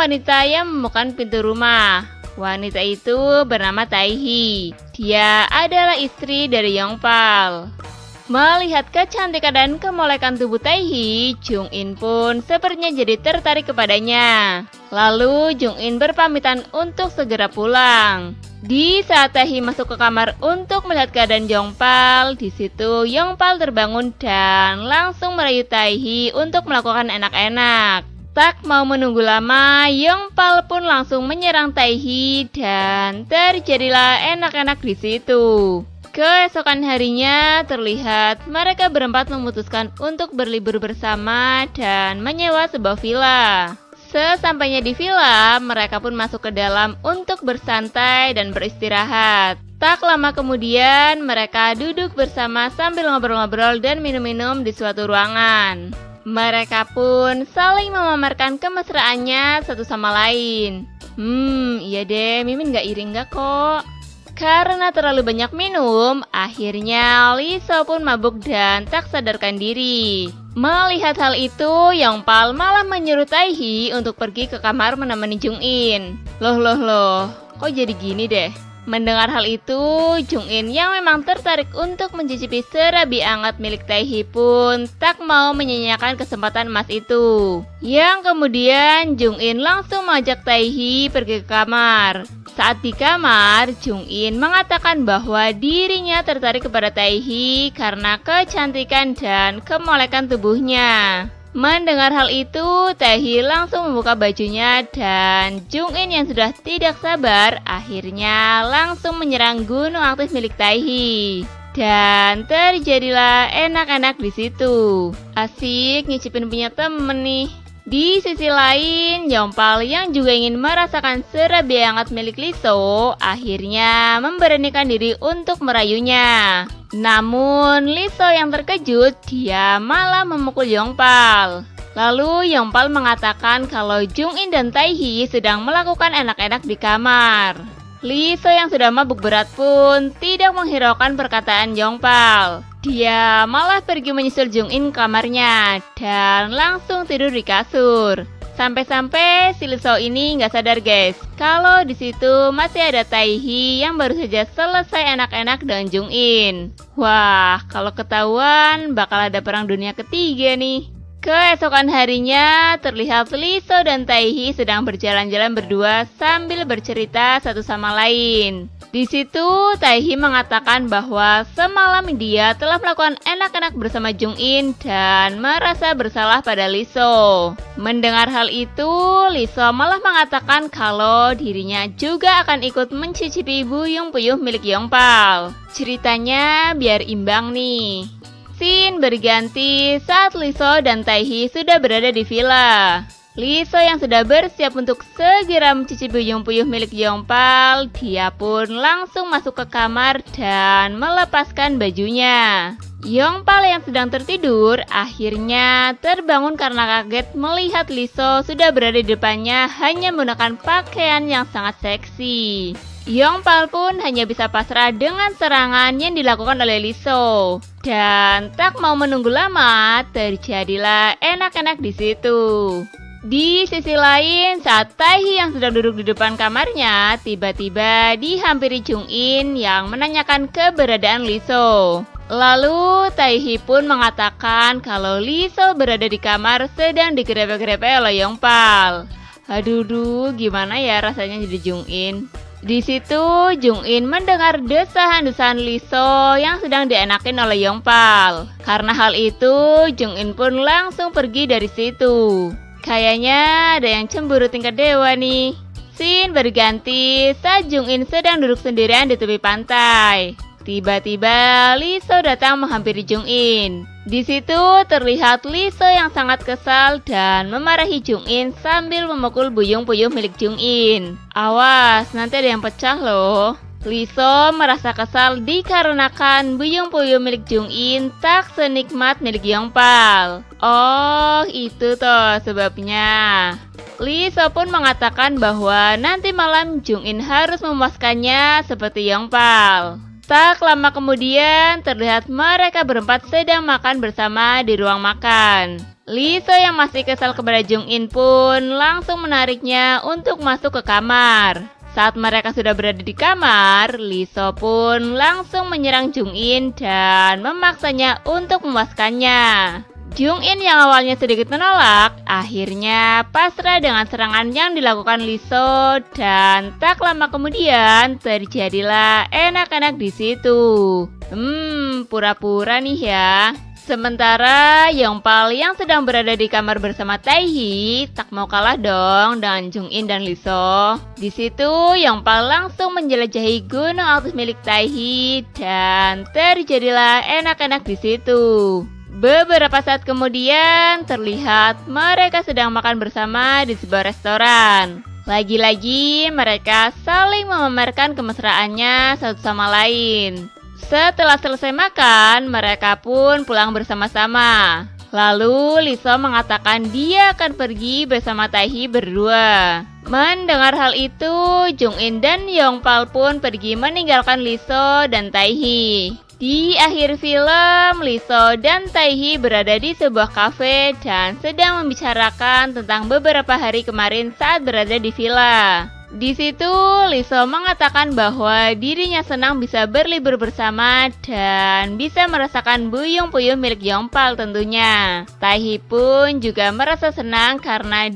wanita yang membuka pintu rumah. Wanita itu bernama Taehi. Dia adalah istri dari Yongpal. Melihat kecantikan dan kemolekan tubuh Taehi, Jung-in pun sepertinya jadi tertarik kepadanya. Lalu Jung-in berpamitan untuk segera pulang. Di saat Taehi masuk ke kamar untuk melihat keadaan Yongpal, di situ Yongpal terbangun dan langsung merayu Taehi untuk melakukan enak-enak. Tak mau menunggu lama, Yongpal pun langsung menyerang Taehi dan terjadilah enak-enak di situ. Keesokan harinya terlihat mereka berempat memutuskan untuk berlibur bersama dan menyewa sebuah villa. Sesampainya di villa, mereka pun masuk ke dalam untuk bersantai dan beristirahat. Tak lama kemudian, mereka duduk bersama sambil ngobrol-ngobrol dan minum-minum di suatu ruangan. Mereka pun saling memamerkan kemesraannya satu sama lain. Iya deh, Mimin gak iri gak kok. Karena terlalu banyak minum, akhirnya Liso pun mabuk dan tak sadarkan diri. Melihat hal itu, Yongpal malah menyuruh Taehi untuk pergi ke kamar menemani Jung-in. Loh, kok jadi gini deh? Mendengar hal itu, Jung-in yang memang tertarik untuk mencicipi serabi hangat milik Taehi pun tak mau menyanyiakan kesempatan emas itu. Yang kemudian Jung-in langsung mengajak Taehi pergi ke kamar. Saat di kamar, Jung-in mengatakan bahwa dirinya tertarik kepada Taehi karena kecantikan dan kemolekan tubuhnya. Mendengar hal itu, Taehi langsung membuka bajunya dan Jung-in yang sudah tidak sabar akhirnya langsung menyerang gunung aktif milik Taehi. Dan terjadilah enak-enak di situ. Asik nyicipin punya temen nih. Di sisi lain, Yongpal yang juga ingin merasakan serabi hangat milik Liso akhirnya memberanikan diri untuk merayunya. Namun Liso yang terkejut, dia malah memukul Yongpal. Lalu Yongpal mengatakan kalau Jung-in dan Taehi sedang melakukan enak-enak di kamar. Liso yang sudah mabuk berat pun tidak menghiraukan perkataan Yongpal. Dia malah pergi menyusul Jung-in ke kamarnya dan langsung tidur di kasur. Sampai-sampai si Liso ini nggak sadar guys, kalau di situ masih ada Taehi yang baru saja selesai enak-enak dengan Jung-in. Wah, kalau ketahuan bakal ada perang dunia ketiga nih. Keesokan harinya terlihat Liso dan Taehi sedang berjalan-jalan berdua sambil bercerita satu sama lain. Di situ Taehi mengatakan bahwa semalam dia telah melakukan enak-enak bersama Jung-in dan merasa bersalah pada Liso. Mendengar hal itu, Liso malah mengatakan kalau dirinya juga akan ikut mencicipi buyung puyuh milik Yongpal. Ceritanya biar imbang nih. Scene berganti saat Liso dan Taehi sudah berada di villa. Liso yang sudah bersiap untuk segera mencicipi buyung puyuh milik Yongpal, dia pun langsung masuk ke kamar dan melepaskan bajunya. Yongpal yang sedang tertidur akhirnya terbangun karena kaget melihat Liso sudah berada di depannya hanya menggunakan pakaian yang sangat seksi. Yongpal pun hanya bisa pasrah dengan serangan yang dilakukan oleh Liso. Dan tak mau menunggu lama, terjadilah enak-enak di situ. Di sisi lain, saat Taehi yang sedang duduk di depan kamarnya, tiba-tiba dihampiri Jung-in yang menanyakan keberadaan Liso. Lalu Taehi pun mengatakan kalau Liso berada di kamar sedang digrepe-grepe oleh Yongpal. Aduh, gimana ya rasanya jadi Jung-in? Di situ Jung-in mendengar desahan-desahan Liso yang sedang dienakin oleh Yongpal. Karena hal itu, Jung-in pun langsung pergi dari situ. Kayaknya ada yang cemburu tingkat dewa nih. Scene berganti saat Jung-in sedang duduk sendirian di tepi pantai. Tiba-tiba Liso datang menghampiri Jung-in. Di situ terlihat Liso yang sangat kesal dan memarahi Jung-in sambil memukul buyung puyuh milik Jung-in. Awas, nanti ada yang pecah loh. Liso merasa kesal dikarenakan buyung puyuh milik Jung-in tak senikmat milik Yongpal. Oh, itu toh sebabnya. Liso pun mengatakan bahwa nanti malam Jung-in harus memuaskannya seperti Yongpal. Tak lama kemudian terlihat mereka berempat sedang makan bersama di ruang makan. Lee So yang masih kesal kepada Jung In pun langsung menariknya untuk masuk ke kamar. Saat mereka sudah berada di kamar, Lee So pun langsung menyerang Jung In dan memaksanya untuk memuaskannya. Jung In yang awalnya sedikit menolak, akhirnya pasrah dengan serangan yang dilakukan Lee So dan tak lama kemudian terjadilah enak-enak di situ. Pura-pura nih ya. Sementara Yongpal yang sedang berada di kamar bersama Taehi tak mau kalah dong dengan Jung In dan Lee So. Di situ Yongpal langsung menjelajahi gunung aktif milik Taehi dan terjadilah enak-enak di situ. Beberapa saat kemudian terlihat mereka sedang makan bersama di sebuah restoran. Lagi-lagi mereka saling memamerkan kemesraannya satu sama lain. Setelah selesai makan, mereka pun pulang bersama-sama. Lalu Lee So mengatakan dia akan pergi bersama Taehi berdua. Mendengar hal itu, Jung In dan Yongpal pun pergi meninggalkan Lee So dan Taehi. Di akhir film, Lee So dan Taehi berada di sebuah kafe dan sedang membicarakan tentang beberapa hari kemarin saat berada di villa. Di situ, Lee So mengatakan bahwa dirinya senang bisa berlibur bersama dan bisa merasakan buyung-puyung milik Yongpal tentunya. Taehi pun juga merasa senang karena